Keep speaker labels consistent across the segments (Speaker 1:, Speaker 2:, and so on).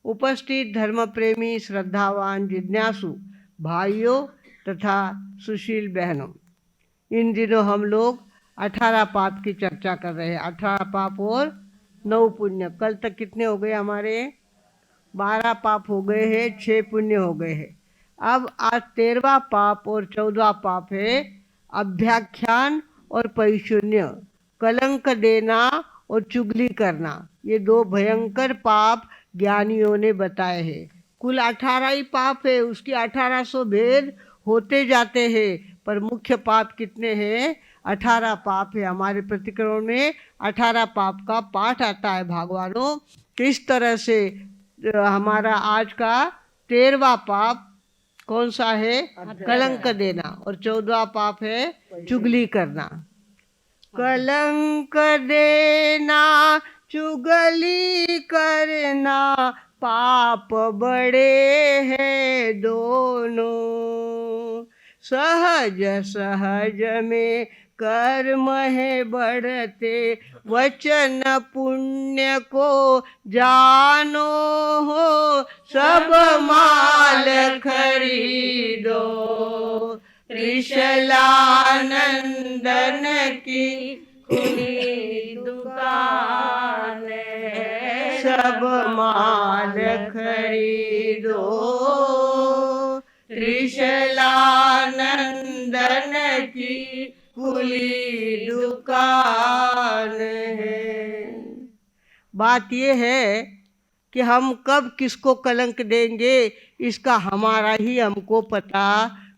Speaker 1: उपस्थित धर्म प्रेमी, श्रद्धावान, जिज्ञासु भाइयों तथा सुशील बहनों, इन दिनों हम लोग 18 पाप की चर्चा कर रहे हैं। 18 पाप और 9 पुण्य। कल तक कितने हो गए हमारे? 12 पाप हो गए हैं, 6 पुण्य हो गए हैं। अब आज 13वां पाप और 14वां पाप है अभ्याख्यान और परिशून्य, कलंक देना और चुगली करना। ये 2 भयंकर पाप ज्ञानियों ने बताए हैं। कुल 18 ही पाप है, उसकी 1800 भेद होते जाते हैं, पर मुख्य पाप कितने हैं? 18 पाप है। हमारे प्रतिक्रमण में 18 पाप का पाठ आता है भगवानों। किस तरह से हमारा आज का 13वां पाप कौन सा है? कलंक देना। और 14वां पाप है चुगली करना। कलंक देना, चुगली करना, पाप बड़े हैं दोनों। सहज सहज में कर्म है बढ़ते, वचन पुण्य को जानो हो, सब माल खरीदो त्रिशलानंदन की खुली दुकान है, सब माल खरीदो त्रिशलानंदन की खुली दुकान है। बात ये है कि हम कब किसको कलंक देंगे इसका हमारा ही हमको पता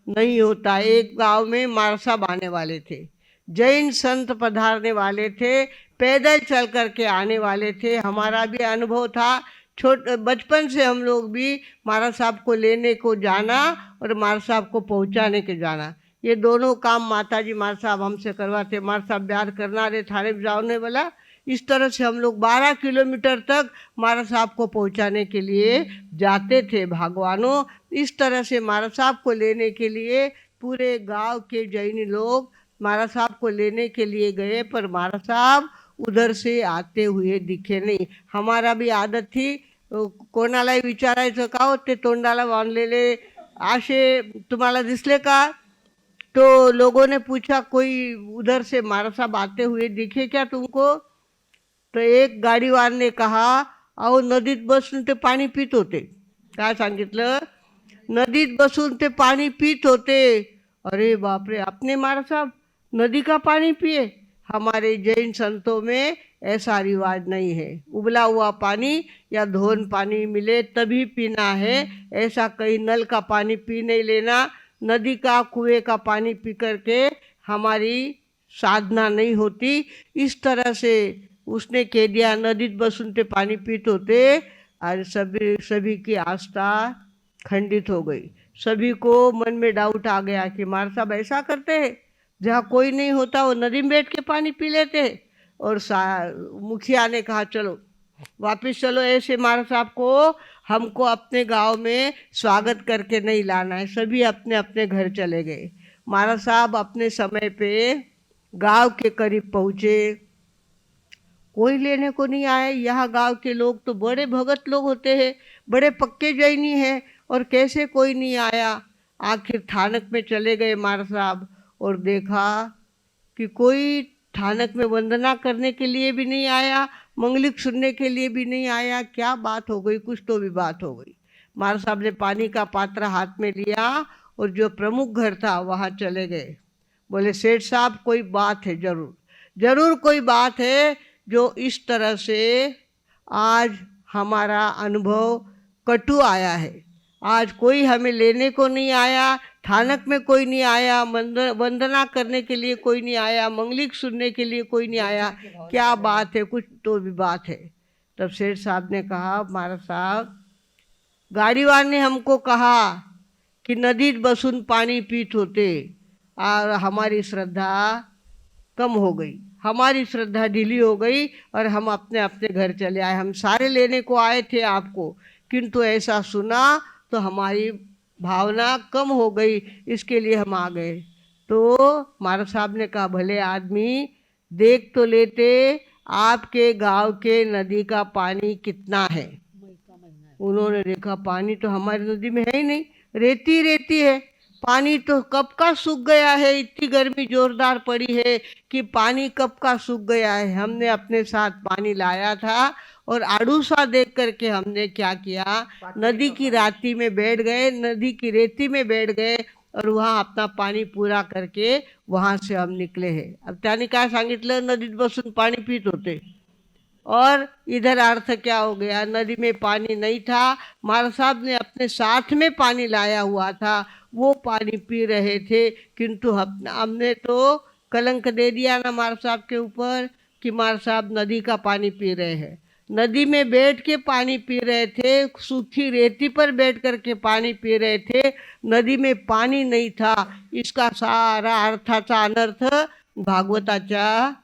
Speaker 1: नहीं होता। एक गांव में मार साहब आने वाले थे, जैन संत पधारने वाले थे, पैदल चल करके आने वाले थे। हमारा भी अनुभव था, बचपन से हम लोग भी महाराज साहब को लेने को जाना और महाराज साहब को पहुंचाने के जाना। ये दोनों काम माताजी महाराज साहब हमसे करवाते। महाराज साहब ब्याह करना रहे, थाने में जाने वाला। इस तरह से हम लोग 12 किलोमीटर तक महाराज साहब को पहुंचाने के लिए जाते थे भगवानों। इस तरह से महाराज साहब को लेने के लिए पूरे गांव के जैनी लोग महाराज साहब को लेने के लिए गए, पर महाराज साहब उधर से आते हुए दिखे नहीं। हमारा भी आदत थी, कोणालाही विचारायचं का हो ते तोंडाला बांधलेले आशे तुम्हाला दिसले का? तो लोगों ने पूछा कोई उधर से महाराज साहब आते हुए दिखे क्या तुमको? तो एक गाडीवार ने कहा, अहो नदीत बसून ते पाणी पित होते. काय सांगितलं? नदीत बसून ते पाणी पीत होते. अरे बाप रे, अपने महाराज साहब नदी का पानी पिए? हमारे जैन संतों में ऐसा रिवाज नहीं है। उबला हुआ पानी या धोन पानी मिले तभी पीना है, ऐसा कहीं नल का पानी पी नहीं लेना। नदी का, कुएं का पानी पी करके हमारी साधना नहीं होती। इस तरह से उसने कह दिया, नदीत बसून ते पानी पीत होते, और सभी की आस्था खंडित हो गई। सभी को मन में डाउट आ गया कि महाराज साहब ऐसा करते हैं, जहाँ कोई नहीं होता वो नदी में बैठ के पानी पी लेते हैं। और मुखिया ने कहा चलो वापस चलो, ऐसे महाराज साहब को हमको अपने गांव में स्वागत करके नहीं लाना है। सभी अपने अपने घर चले गए। महाराज साहब अपने समय पे गांव के करीब पहुँचे, कोई लेने को नहीं आए। यहाँ गांव के लोग तो बड़े भगत लोग होते हैं, बड़े पक्के जैनी हैं, और कैसे कोई नहीं आया। आखिर थानक में चले गए महाराज साहब और देखा कि कोई थानक में वंदना करने के लिए भी नहीं आया, मंगलिक सुनने के लिए भी नहीं आया। क्या बात हो गई? कुछ तो भी बात हो गई। महाराज साहब ने पानी का पात्र हाथ में लिया और जो प्रमुख घर था वहाँ चले गए। बोले सेठ साहब कोई बात है, जरूर जरूर कोई बात है जो इस तरह से आज हमारा अनुभव कटु आया है। आज कोई हमें लेने को नहीं आया, थानक में कोई नहीं आया, वंदना करने के लिए कोई नहीं आया, मंगलिक सुनने के लिए कोई नहीं आया। क्या बात है? कुछ तो भी बात है। तब सेठ साहब ने कहा, महाराज साहब गाड़ीवार ने हमको कहा कि नदीत बसून पानी पीत होते, और हमारी श्रद्धा कम हो गई, हमारी श्रद्धा ढीली हो गई और हम अपने अपने घर चले आए। हम सारे लेने को आए थे आपको, किंतु ऐसा सुना तो हमारी भावना कम हो गई, इसके लिए हम आ गए। तो महाराज साहब ने कहा, भले आदमी देख तो लेते आपके गांव के नदी का पानी कितना है। उन्होंने देखा पानी तो हमारी नदी में है ही नहीं, रेती रेती है, पानी तो कब का सूख गया है, इतनी गर्मी जोरदार पड़ी है कि पानी कब का सूख गया है। हमने अपने साथ पानी लाया था और आड़ूसा देख करके हमने क्या किया, नदी की राती में बैठ गए, नदी की रेती में बैठ गए और वहाँ अपना पाणी पूरा करके वहाँ से हम निकले हैं। अब त्याने काय सांगितलं, नदीत बसून पाणी पीत होते और इधर अर्थ क्या हो गया, नदी में पानी नहीं था, मार साहब ने अपने साथ में पानी लाया हुआ था, वो पानी पी रहे थे, किंतु हमने तो कलंक दे दिया ना मार साहब के ऊपर कि मार साहब नदी का पानी पी रहे हैं। नदी में बैठ के पानी पी रहे थे, सूखी रेती पर बैठ करके पानी पी रहे थे, नदी में पानी नहीं था। इसका सारा अर्थाचा अनर्थ भागवताच्या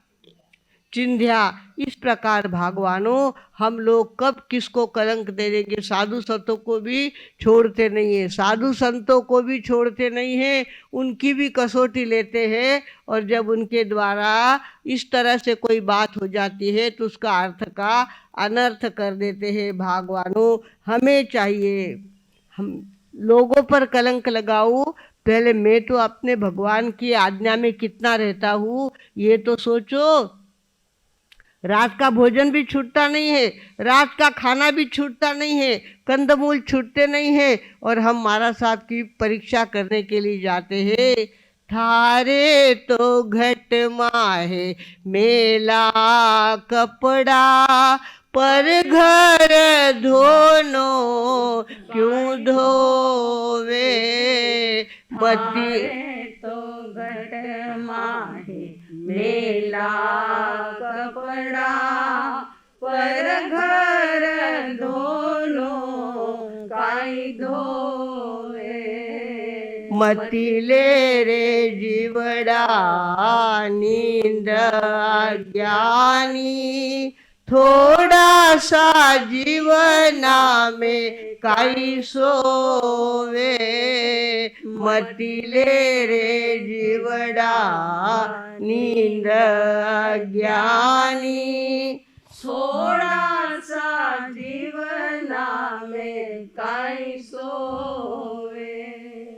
Speaker 1: चिंध्या। इस प्रकार भगवानों, हम लोग कब किसको कलंक दे देंगे। साधु संतों को भी छोड़ते नहीं है, साधु संतों को भी छोड़ते नहीं है, उनकी भी कसौटी लेते हैं, और जब उनके द्वारा इस तरह से कोई बात हो जाती है तो उसका अर्थ का अनर्थ कर देते हैं। भगवानों, हमें चाहिए हम लोगों पर कलंक लगाऊं, पहले मैं तो अपने भगवान की आज्ञा में कितना रहता हूँ ये तो सोचो। रात का भोजन भी छूटता नहीं है, रात का खाना भी छूटता नहीं है, कंदमूल छूटते नहीं है, और हम महाराज साहब की परीक्षा करने के लिए जाते हैं। थारे तो घट माहे मेला कपड़ा, पर घर धोनो क्यों धोवे। मती
Speaker 2: तो घट माहे मेला कपड़ा, पर घर धोनो काई धोवे।
Speaker 1: मती ले रे जीवड़ा नींद अज्ञानी, थोड़ा सा जीवना में काई सोवे। मती ले रे जीवड़ा नींद अज्ञानी,
Speaker 2: थोड़ा सा जीवना में काई सोवे।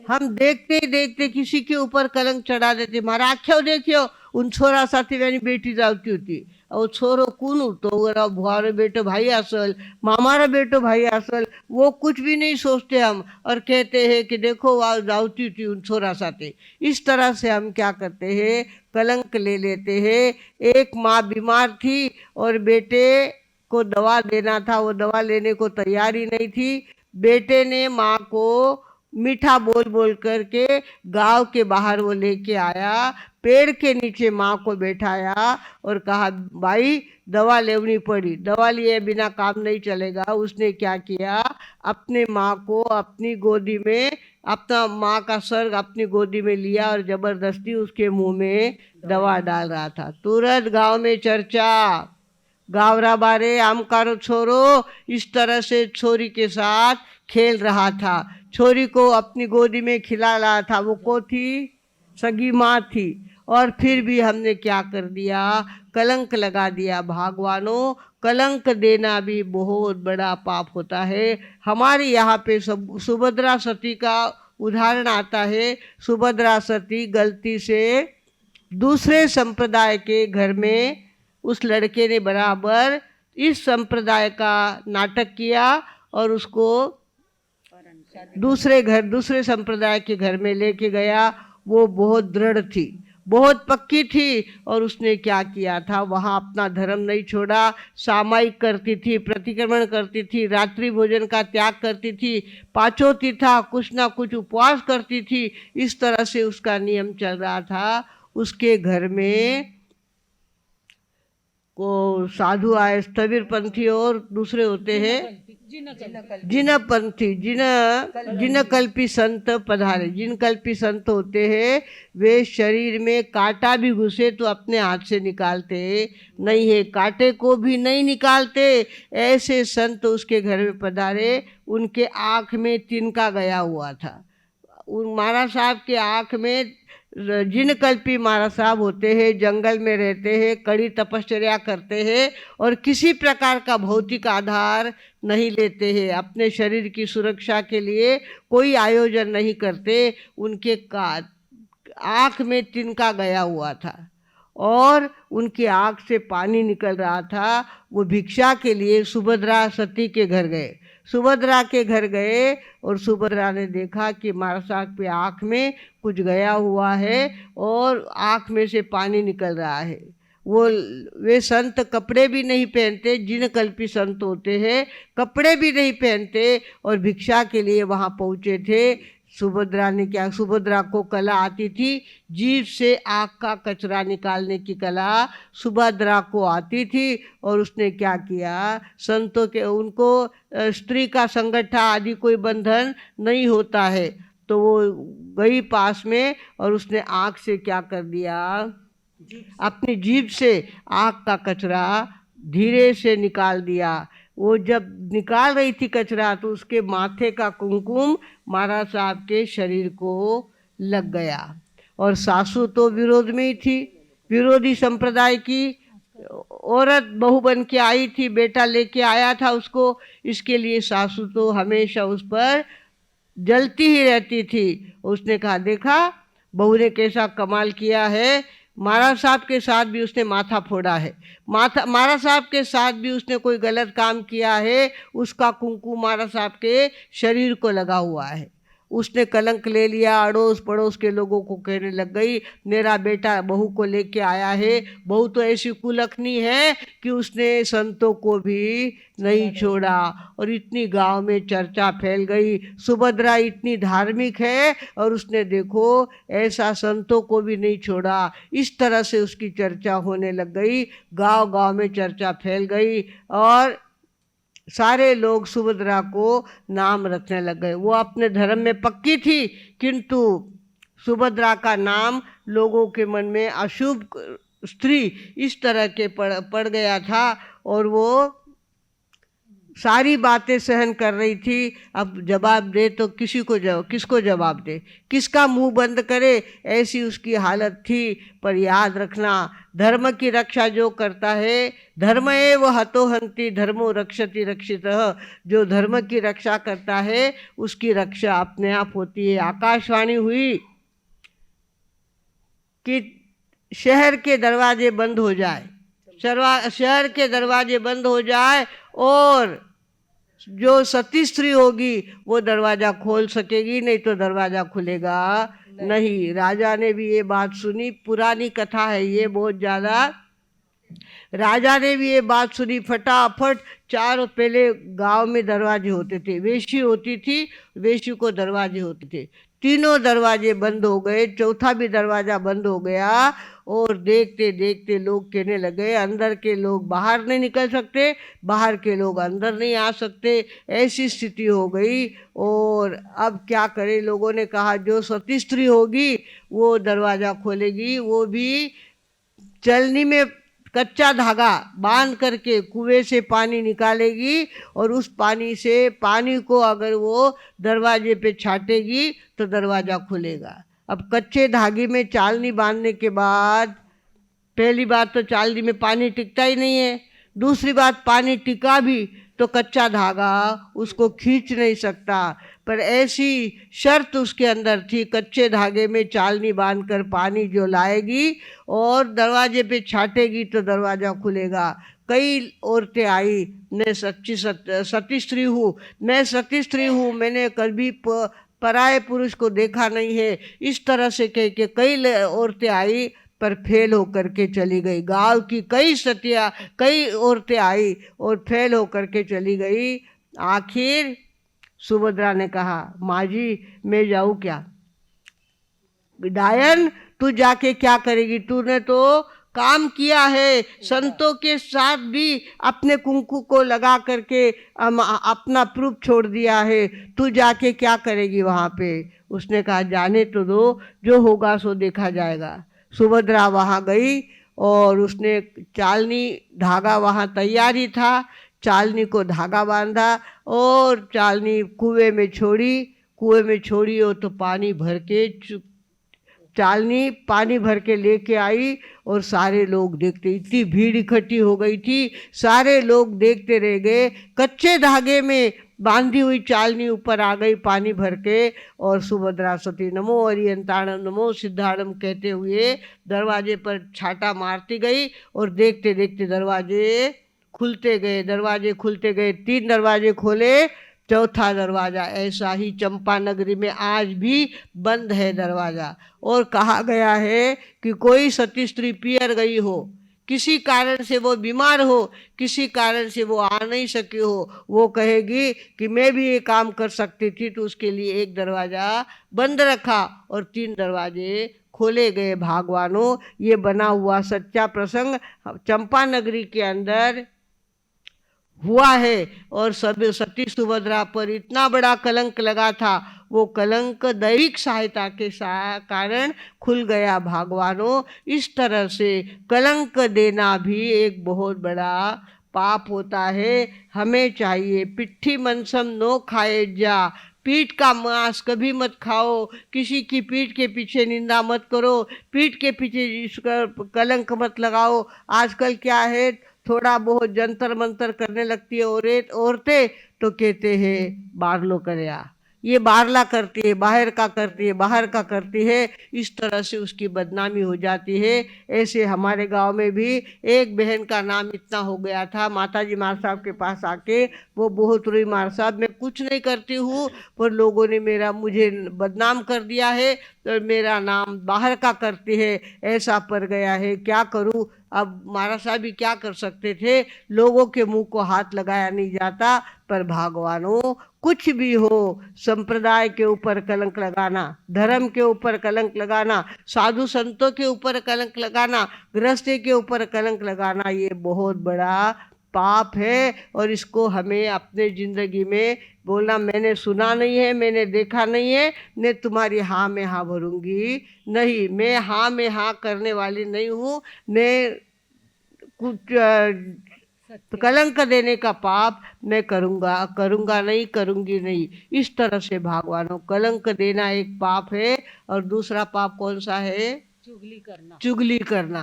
Speaker 1: हम देखते ही देखते किसी के ऊपर कलंक चढ़ा देते। मारा आख्यो देखियो, उन छोरा साथी वेनी बेटी जावती होती, और छोरो कौन होतो, वो भुआरो बेटो भाई असल, मामारा बेटो भाई असल, वो कुछ भी नहीं सोचते हम, और कहते हैं कि देखो वह जावती थी उन छोरा साथे। इस तरह से हम क्या करते हैं, कलंक ले लेते हैं। एक माँ बीमार थी और बेटे को दवा देना था, वो दवा लेने को तैयार ही नहीं थी। बेटे ने माँ को मीठा बोल बोल करके गांव के बाहर वो लेके आया, पेड़ के नीचे माँ को बैठाया और कहा भाई दवा लेनी पड़ी, दवा लिए बिना काम नहीं चलेगा। उसने क्या किया, अपने माँ को अपनी गोदी में, अपना माँ का सर अपनी गोदी में लिया और जबरदस्ती उसके मुंह में दवा डाल रहा था। तुरंत गांव में चर्चा, गावरा बारे आमकारो छोरो इस तरह से छोरी के साथ खेल रहा था, छोरी को अपनी गोदी में खिला रहा था। वो को थी, सगी माँ थी, और फिर भी हमने क्या कर दिया, कलंक लगा दिया। भगवानों, कलंक देना भी बहुत बड़ा पाप होता है। हमारे यहाँ पे सब सुभद्रा सती का उदाहरण आता है। सुभद्रा सती गलती से दूसरे संप्रदाय के घर में, उस लड़के ने बराबर इस संप्रदाय का नाटक किया और उसको दूसरे संप्रदाय के घर में लेके गया। वो बहुत दृढ़ थी, बहुत पक्की थी, और उसने क्या किया था, वहाँ अपना धर्म नहीं छोड़ा, सामायिक करती थी, प्रतिक्रमण करती थी, रात्रि भोजन का त्याग करती थी, पाचोती था, कुछ ना कुछ उपवास करती थी। इस तरह से उसका नियम चल रहा था। उसके घर में को साधु आए, स्थविरपंथी, और दूसरे होते हैं जिनपंथी, जिनकल्पी संत पधारे। जिनकल्पी संत होते हैं, वे शरीर में कांटा भी घुसे तो अपने हाथ से निकालते नहीं है, कांटे को भी नहीं निकालते। ऐसे संत उसके घर में पधारे। उनके आँख में तिनका गया हुआ था। महाराज साहब के आँख में जिन कल्पी महाराज साहब होते हैं, जंगल में रहते हैं, कड़ी तपश्चर्या करते हैं और किसी प्रकार का भौतिक आधार नहीं लेते हैं, अपने शरीर की सुरक्षा के लिए कोई आयोजन नहीं करते। उनके आँख में तिनका गया हुआ था और उनकी आँख से पानी निकल रहा था। वो भिक्षा के लिए सुभद्रा सती के घर गए। सुभद्रा के घर गए और सुभद्रा ने देखा कि महाराज साहब के आँख में कुछ गया हुआ है और आँख में से पानी निकल रहा है। वे संत कपड़े भी नहीं पहनते, जिन कल्पी संत होते हैं कपड़े भी नहीं पहनते और भिक्षा के लिए वहाँ पहुँचे थे। सुभद्रा को कला आती थी, जीभ से आँख का कचरा निकालने की कला सुभद्रा को आती थी। और उसने क्या किया, संतों के उनको स्त्री का संगठा आदि कोई बंधन नहीं होता है, तो वो गई पास में और उसने आँख से क्या कर दिया, अपनी जीभ से आँख का कचरा धीरे से निकाल दिया। वो जब निकाल रही थी कचरा तो उसके माथे का कुमकुम महाराज साहब के शरीर को लग गया। और सासू तो विरोध में ही थी, विरोधी संप्रदाय की औरत बहू बन के आई थी, बेटा लेके आया था उसको, इसके लिए सासू तो हमेशा उस पर जलती ही रहती थी। उसने कहा, देखा बहू ने कैसा कमाल किया है, महाराज साहब के साथ भी उसने माथा फोड़ा है, महाराज साहब के साथ भी उसने कोई गलत काम किया है, उसका कुंकू महाराज साहब के शरीर को लगा हुआ है। उसने कलंक ले लिया। अड़ोस पड़ोस के लोगों को कहने लग गई, मेरा बेटा बहू को लेके आया है, बहू तो ऐसी कुलखनी है कि उसने संतों को भी नहीं छोड़ा। और इतनी गांव में चर्चा फैल गई, सुभद्रा इतनी धार्मिक है और उसने देखो ऐसा संतों को भी नहीं छोड़ा। इस तरह से उसकी चर्चा होने लग गई, गांव गांव में चर्चा फैल गई और सारे लोग सुभद्रा को नाम रखने लग गए। वो अपने धर्म में पक्की थी, किंतु सुभद्रा का नाम लोगों के मन में अशुभ स्त्री इस तरह के पड़ गया था और वो सारी बातें सहन कर रही थी। अब जवाब दे तो किसको जवाब दे, किसका मुंह बंद करे, ऐसी उसकी हालत थी। पर याद रखना, धर्म की रक्षा जो करता है, धर्म एव हतो हन्ति धर्मो रक्षति रक्षितः, जो धर्म की रक्षा करता है उसकी रक्षा अपने आप होती है। आकाशवाणी हुई कि शहर के दरवाजे बंद हो जाए, शहर के दरवाजे बंद हो जाए और जो सती स्त्री होगी वो दरवाज़ा खोल सकेगी, नहीं तो दरवाज़ा खुलेगा नहीं। राजा ने भी ये बात सुनी, पुरानी कथा है ये बहुत ज़्यादा। राजा ने भी ये बात सुनी, फटाफट चारों, पहले गांव में दरवाजे होते थे, वेशी होती थी, वेशी को दरवाजे होते थे, तीनों दरवाजे बंद हो गए, चौथा भी दरवाज़ा बंद हो गया। और देखते देखते लोग कहने लगे, अंदर के लोग बाहर नहीं निकल सकते, बाहर के लोग अंदर नहीं आ सकते, ऐसी स्थिति हो गई। और अब क्या करें, लोगों ने कहा जो सती स्त्री होगी वो दरवाज़ा खोलेगी, वो भी चलनी में कच्चा धागा बांध करके कुएं से पानी निकालेगी और उस पानी को अगर वो दरवाजे पे छाटेगी तो दरवाज़ा खुलेगा। अब कच्चे धागे में चालनी बांधने के बाद, पहली बात तो चालनी में पानी टिकता ही नहीं है, दूसरी बात पानी टिका भी तो कच्चा धागा उसको खींच नहीं सकता। पर ऐसी शर्त उसके अंदर थी, कच्चे धागे में चालनी बांधकर पानी जो लाएगी और दरवाजे पे छाटेगी तो दरवाज़ा खुलेगा। कई औरतें आई, मैं सती स्त्री हूँ, मैं सती स्त्री हूँ, मैंने कभी पराये पुरुष को देखा नहीं है, इस तरह से कह के कई औरतें आई पर फेल होकर के चली गई। गांव की कई औरतें आई और फेल होकर के चली गई। आखिर सुभद्रा ने कहा, माँ जी मैं जाऊँ क्या? डायन तू जाके क्या करेगी, तूने तो काम किया है, संतों के साथ भी अपने कुंकू को लगा करके अपना प्रूफ छोड़ दिया है, तू जाके क्या करेगी वहाँ पे? उसने कहा जाने तो दो, जो होगा सो देखा जाएगा। सुभद्रा वहाँ गई और उसने चालनी धागा वहाँ तैयार ही था, चालनी को धागा बांधा और चालनी कुएं में छोड़ी और तो पानी भर के चालनी पानी भर के लेके आई और सारे लोग देखते, इतनी भीड़ इकट्ठी हो गई थी, सारे लोग देखते रह गए। कच्चे धागे में बांधी हुई चालनी ऊपर आ गई पानी भर के, और सुभद्रा सती नमो हरियंताणम नमो सिद्धाणम कहते हुए दरवाजे पर छाटा मारती गई, और देखते देखते दरवाजे खुलते गए, दरवाजे खुलते गए। 3 दरवाजे खोले, चौथा दरवाजा ऐसा ही चंपा नगरी में आज भी बंद है दरवाजा। और कहा गया है कि कोई सती स्त्री पियर गई हो, किसी कारण से वो बीमार हो, किसी कारण से वो आ नहीं सकी हो, वो कहेगी कि मैं भी ये काम कर सकती थी, तो उसके लिए एक दरवाजा बंद रखा और 3 दरवाजे खोले गए। भागवानों, ये बना हुआ सच्चा प्रसंग चंपा नगरी के अंदर हुआ है, और सब सती सुभद्रा पर इतना बड़ा कलंक लगा था, वो कलंक दैविक सहायता के कारण खुल गया। भगवानों, इस तरह से कलंक देना भी एक बहुत बड़ा पाप होता है। हमें चाहिए पिट्ठी मनसम नो खाए जा, पीठ का मांस कभी मत खाओ, किसी की पीठ के पीछे निंदा मत करो, पीठ के पीछे इसका कलंक मत लगाओ। आजकल क्या है, थोड़ा बहुत जंतर मंतर करने लगती है औरतें, तो कहते हैं बारलो करया, ये बारला करती है, बाहर का करती है, बाहर का करती है, इस तरह से उसकी बदनामी हो जाती है। ऐसे हमारे गांव में भी एक बहन का नाम इतना हो गया था, माताजी मार साहब के पास आके वो बहुत रोई, मार साहब मैं कुछ नहीं करती हूँ, पर लोगों ने मुझे बदनाम कर दिया है, तो मेरा नाम बाहर का करती है, ऐसा पड़ गया है, क्या करूँ। अब महाराज साहब भी क्या कर सकते थे, लोगों के मुंह को हाथ लगाया नहीं जाता। पर भगवानों, कुछ भी हो, संप्रदाय के ऊपर कलंक लगाना, धर्म के ऊपर कलंक लगाना, साधु संतों के ऊपर कलंक लगाना, गृहस्थी के ऊपर कलंक लगाना, ये बहुत बड़ा पाप है। और इसको हमें अपने जिंदगी में बोलना, मैंने सुना नहीं है, मैंने देखा नहीं है, मैं तुम्हारी हाँ में हाँ भरूंगी नहीं, मैं हाँ में हाँ करने वाली नहीं हूँ, मैं कुछ तो कलंक देने का पाप मैं करूंगा नहीं, करूंगी नहीं। इस तरह से भगवानों, कलंक देना एक पाप है। और दूसरा पाप कौन सा है?
Speaker 2: चुगली करना,
Speaker 1: चुगली करना।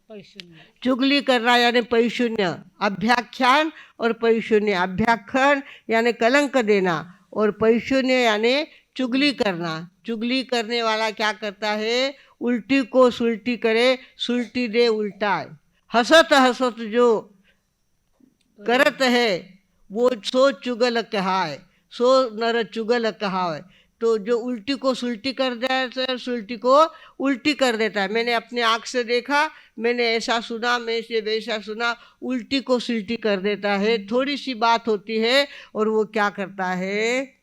Speaker 2: पैशून्य।
Speaker 1: चुगली करना यानी पैशून्य, अभ्याख्यान और पैशून्य। अभ्याख्यान यानी कलंक देना, और पैशून्य यानी चुगली करना। चुगली करने वाला क्या करता है? उल्टी को सुलटी करे, सुलटी दे उल्टा। हसत हसत जो करत है वो सो चुगल कहाय, सो नर चुगल कहाय। तो जो उल्टी को सुलटी कर देता है, सुलटी को उल्टी कर देता है। मैंने अपने आँख से देखा, मैंने ऐसा सुना, मैं से वैसा सुना, उल्टी को सुलटी कर देता है। थोड़ी सी बात होती है और वो क्या करता है,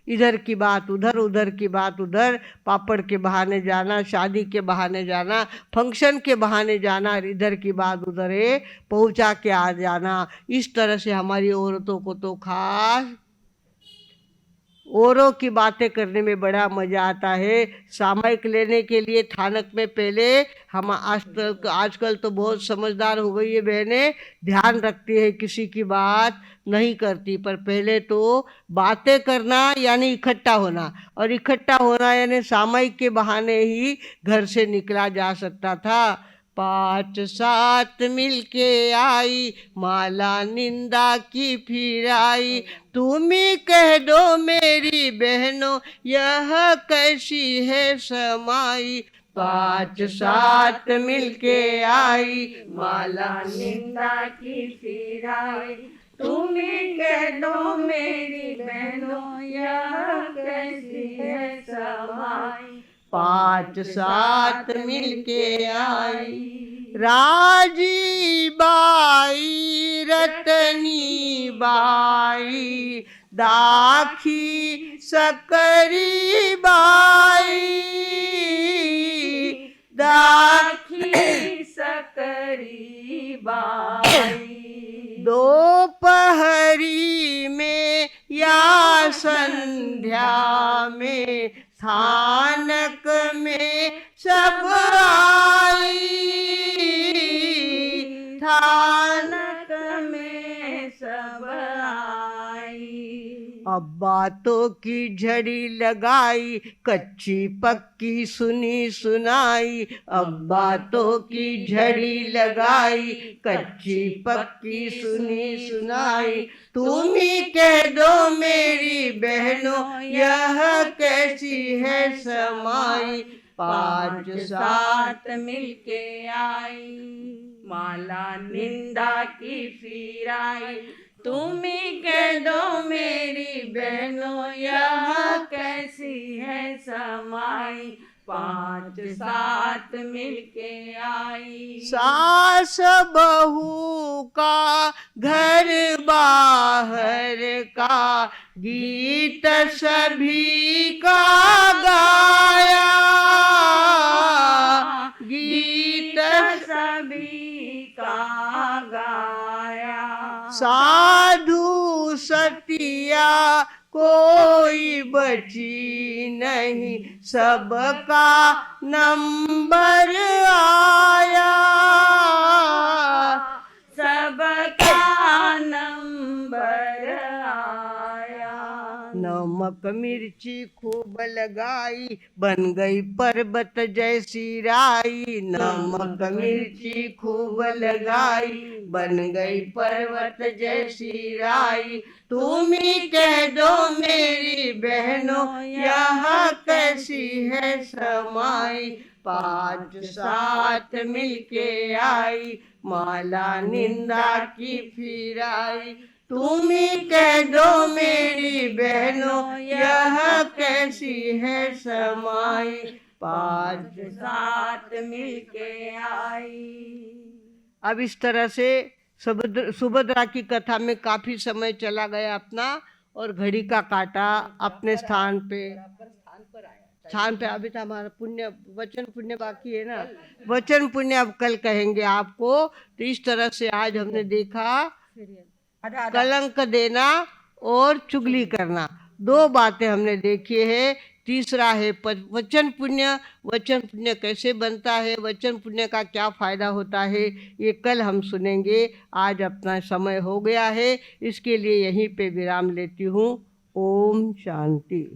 Speaker 1: इधर की बात उधर, उधर की बात उधर, पापड़ के बहाने जाना, शादी के बहाने जाना, फंक्शन के बहाने जाना, इधर की बात उधर है पहुंचा के आ जाना। इस तरह से हमारी औरतों को तो खास औरों की बातें करने में बड़ा मजा आता है। सामयिक लेने के लिए थानक में पहले हम आजकल तो बहुत समझदार हो गई है बहनें, ध्यान रखती है, किसी की बात नहीं करती। पर पहले तो बातें करना यानी इकट्ठा होना, और इकट्ठा होना यानी सामयिक के बहाने ही घर से निकला जा सकता था। 5 7 मिलके आई, माला निंदा की फिर आई, तुम ही कह दो मेरी बहनों यह कैसी है समाई। 5 7 मिलके आई,
Speaker 2: माला निंदा की फिर आई, तुम ही कह दो मेरी बहनों यह कैसी है समाई।
Speaker 1: 5 7 मिलके आई, राजी बाई, रतनी बाई, दाखी सकरी बाई,
Speaker 2: दाखी सकरी बाई।
Speaker 1: दोपहरी में या संध्या में, स्थानक में सब आई,
Speaker 2: स्थानक में सब आई।
Speaker 1: अब बातों की झड़ी लगाई, कच्ची पक्की सुनी सुनाई। अब बातों की झड़ी लगाई, कच्ची पक्की सुनी सुनाई। तुम ही कह दो मेरी बहनों, यह कैसी है समाई। पाँच सात
Speaker 2: मिलके आई, माला निंदा की फिर आई। तुम ही कह दो मेरी बहनों, यह कैसी है समाई। पाँच सात मिलके आई।
Speaker 1: सास बहू का घर बाहर का गीत सभी का गाया, गीत
Speaker 2: सभी का गाया।
Speaker 1: साधु सतिया कोई बची नहीं, सबका नंबर आया,
Speaker 2: सबका नंबर आया।
Speaker 1: नमक मिर्ची खूब लगाई, बन गई पर्वत जैसी राई। नमक मिर्ची खूब लगाई, बन गई पर्वत जैसी राई। तुम ही कह दो मेरी बहनों, यह कैसी है समाई। पाँच सात मिलके आई, माला निंदा की फिर आई। तुम ही कह दो मेरी बहनों, यह कैसी है समाई। पाँच
Speaker 2: सात मिलके आई।
Speaker 1: अब इस तरह से सुभद्रा की कथा में काफी समय चला गया अपना, और घड़ी का काटा अपने स्थान पे अभी तो हमारा पुण्य वचन पुण्य बाकी है ना। वचन पुण्य अब कल कहेंगे आपको। तो इस तरह से आज हमने देखा कलंक देना और चुगली करना, दो बातें हमने देखी है। तीसरा है वचन पुण्य। वचन पुण्य कैसे बनता है, वचन पुण्य का क्या फायदा होता है, ये कल हम सुनेंगे। आज अपना समय हो गया है, इसके लिए यहीं पे विराम लेती हूँ। ओम शांति।